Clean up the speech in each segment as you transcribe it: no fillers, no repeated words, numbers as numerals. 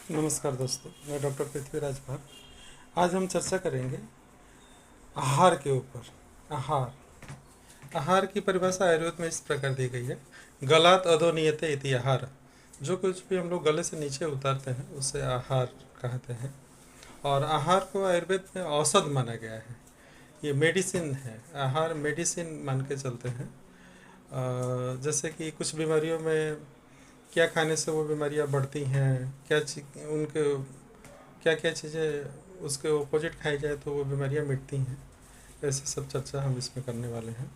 नमस्कार दोस्तों, मैं डॉक्टर पृथ्वीराज भट्ट। आज हम चर्चा करेंगे आहार के ऊपर। आहार आहार की परिभाषा आयुर्वेद में इस प्रकार दी गई है। गलात अधोनियते इति आहार। जो कुछ भी हम लोग गले से नीचे उतारते हैं उसे आहार कहते हैं। और आहार को आयुर्वेद में औषध माना गया है। ये मेडिसिन है। आहार मेडिसिन मान के चलते हैं। जैसे कि कुछ बीमारियों में क्या खाने से वो बीमारियां बढ़ती हैं, उनके क्या क्या चीज़ें उसके ओपोजिट खाई जाए तो वो बीमारियां मिटती हैं। ऐसे सब चर्चा हम इसमें करने वाले हैं।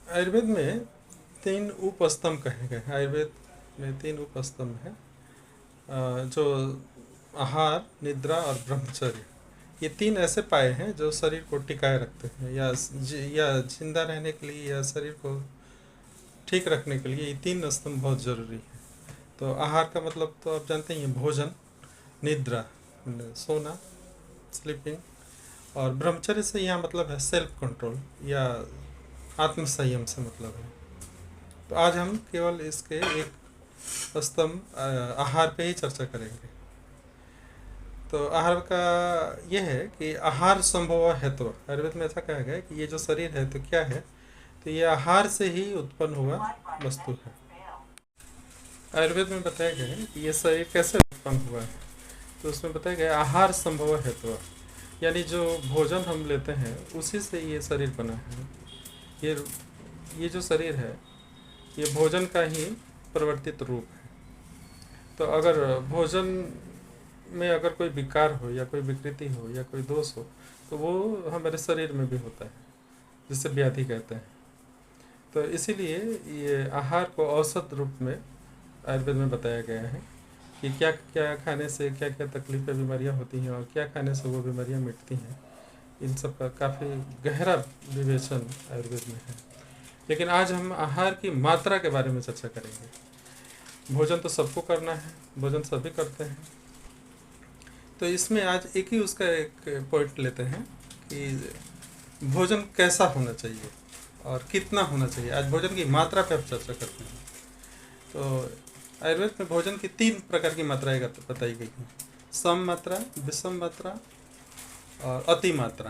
आयुर्वेद में 3 उपस्तंभ कहे गए हैं। आयुर्वेद में 3 उपस्तंभ हैं, जो आहार, निद्रा और ब्रह्मचर्य। ये 3 ऐसे पाए हैं जो शरीर को टिकाए रखते हैं, या जिंदा रहने के लिए या शरीर को ठीक रखने के लिए ये 3 स्तंभ बहुत ज़रूरी है। तो आहार का मतलब तो आप जानते ही हैं, भोजन, निद्रा सोना, स्लीपिंग, और ब्रह्मचर्य से यहाँ मतलब है सेल्फ कंट्रोल या आत्म संयम से मतलब है। तो आज हम केवल इसके एक स्तंभ आहार पे ही चर्चा करेंगे। तो आहार का यह है कि आहार संभव हेतु। आयुर्वेद में ऐसा कहा गया है कि ये जो शरीर है तो क्या है, तो ये आहार से ही उत्पन्न हुआ वस्तु है। आयुर्वेद में बताया गया है कि ये शरीर कैसे उत्पन्न हुआ है। तो उसमें बताया गया आहार संभव हेतु, यानी जो भोजन हम लेते हैं उसी से ये शरीर बना है। ये ये जो शरीर है ये भोजन का ही परिवर्तित रूप है। तो अगर भोजन में अगर कोई विकार हो या कोई विकृति हो या कोई दोष हो तो वो हमारे शरीर में भी होता है, जिसे व्याधि कहते हैं। तो इसीलिए ये आहार को औषध रूप में आयुर्वेद में बताया गया है कि क्या क्या खाने से क्या क्या तकलीफ़ें, बीमारियां होती हैं और क्या खाने से वो बीमारियां मिटती हैं। इन सब का काफ़ी गहरा विवेचन आयुर्वेद में है। लेकिन आज हम आहार की मात्रा के बारे में चर्चा करेंगे। भोजन तो सबको करना है, भोजन सभी करते हैं। तो इसमें आज एक ही उसका एक पॉइंट लेते हैं कि भोजन कैसा होना चाहिए और कितना होना चाहिए। आज भोजन की मात्रा पे अब चर्चा करते हैं। तो आयुर्वेद में भोजन की 3 प्रकार की मात्राएं बताई गई हैं: सम मात्रा, विषम मात्रा और अति मात्रा।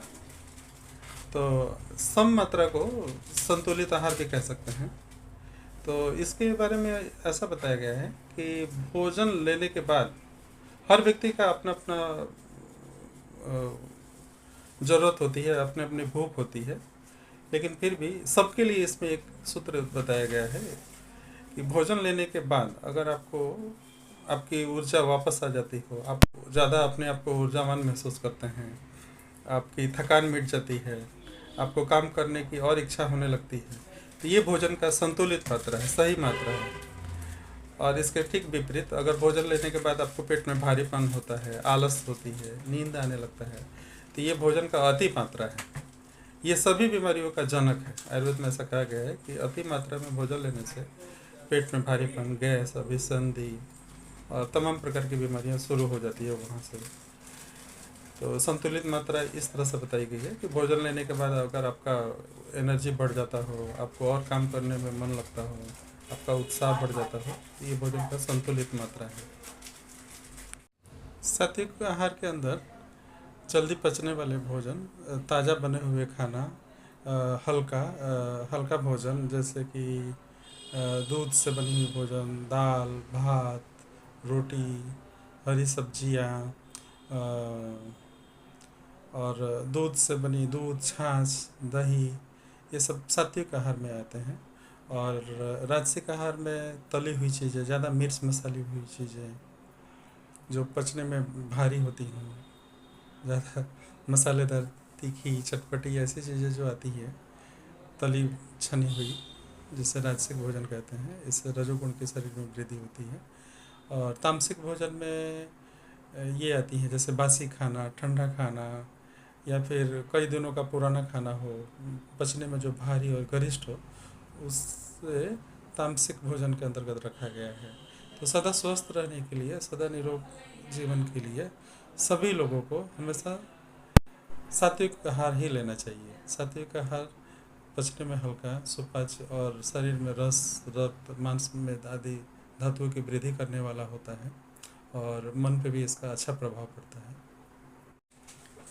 तो सम मात्रा को संतुलित आहार भी कह सकते हैं। तो इसके बारे में ऐसा बताया गया है कि भोजन लेने के बाद हर व्यक्ति का अपना अपना ज़रूरत होती है, अपने अपनी भूख होती है। लेकिन फिर भी सबके लिए इसमें एक सूत्र बताया गया है कि भोजन लेने के बाद अगर आपकी ऊर्जा वापस आ जाती हो, आप ज़्यादा अपने आप को ऊर्जावान महसूस करते हैं, आपकी थकान मिट जाती है, आपको काम करने की और इच्छा होने लगती है, तो ये भोजन का संतुलित मात्रा है, सही मात्रा है। और इसके ठीक विपरीत अगर भोजन लेने के बाद आपको पेट में भारीपन होता है, आलस होती है, नींद आने लगता है, तो ये भोजन का अति मात्रा है। ये सभी बीमारियों का जनक है। आयुर्वेद में ऐसा कहा गया है कि अति मात्रा में भोजन लेने से पेट में भारीपन, गैस, अभिसंधि और तमाम प्रकार की बीमारियां शुरू हो जाती है वहाँ से। तो संतुलित मात्रा इस तरह से बताई गई है कि भोजन लेने के बाद अगर आपका एनर्जी बढ़ जाता हो, आपको और काम करने में मन लगता हो, आपका उत्साह बढ़ जाता हो, तो ये भोजन का संतुलित मात्रा है। सात्विक आहार के अंदर जल्दी पचने वाले भोजन, ताज़ा बने हुए खाना, हल्का भोजन जैसे कि दूध से बनी हुई भोजन, दाल, भात, रोटी, हरी सब्जियाँ, और दूध, छाछ, दही, ये सब सात्विक आहार में आते हैं। और राजसिक आहार में तली हुई चीज़ें, ज़्यादा मिर्च मसाली हुई चीज़ें जो पचने में भारी होती हैं, ज़्यादा मसालेदार, तीखी, चटपटी ऐसी चीज़ें जो आती है तली छनी हुई, जिसे राजसिक भोजन कहते हैं। इससे रजोगुण के शरीर में वृद्धि होती है। और तामसिक भोजन में ये आती है जैसे बासी खाना, ठंडा खाना, या फिर कई दिनों का पुराना खाना हो, पचने में जो भारी और गरिष्ठ हो, उससे तामसिक भोजन के अंतर्गत रखा गया है। तो सदा स्वस्थ रहने के लिए, सदा निरोग जीवन के लिए सभी लोगों को हमेशा सात्विक आहार ही लेना चाहिए। सात्विक आहार पचने में हल्का, सुपाच्य और शरीर में रस, रक्त, मांस में आदि धातुओं की वृद्धि करने वाला होता है और मन पे भी इसका अच्छा प्रभाव पड़ता है।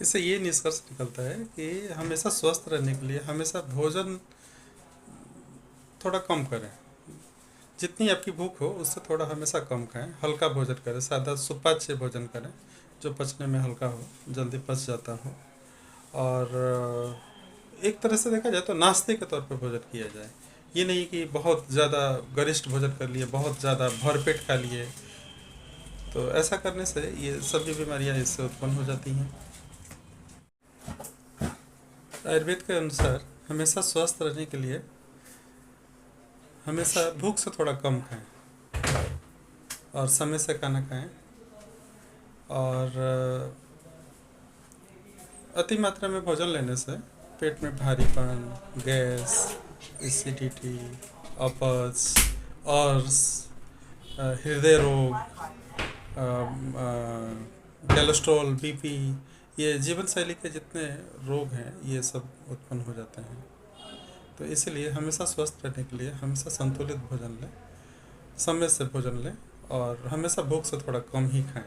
इससे ये निष्कर्ष निकलता है कि हमेशा स्वस्थ रहने के लिए हमेशा भोजन थोड़ा कम करें। जितनी आपकी भूख हो उससे थोड़ा हमेशा कम खाएं, हल्का भोजन करें, सादा सुपाच्य भोजन करें जो पचने में हल्का हो, जल्दी पच जाता हो। और एक तरह से देखा जाए तो नाश्ते के तौर पे भोजन किया जाए। ये नहीं कि बहुत ज़्यादा गरिष्ठ भोजन कर लिए, बहुत ज़्यादा भरपेट खा लिए, तो ऐसा करने से ये सभी बीमारियां इससे उत्पन्न हो जाती हैं। आयुर्वेद के अनुसार हमेशा स्वस्थ रहने के लिए हमेशा भूख से थोड़ा कम खाएं और समय से खाना खाएं और अति मात्रा में भोजन लेने से पेट में भारीपन, गैस, एसिडिटी, अपच, अर्श, हृदय रोग, कोलेस्ट्रॉल, बीपी, ये जीवन शैली के जितने रोग हैं ये सब उत्पन्न हो जाते हैं। तो इसलिए हमेशा स्वस्थ रहने के लिए हमेशा संतुलित भोजन लें, समय से भोजन लें और हमेशा भूख से थोड़ा कम ही खाएं।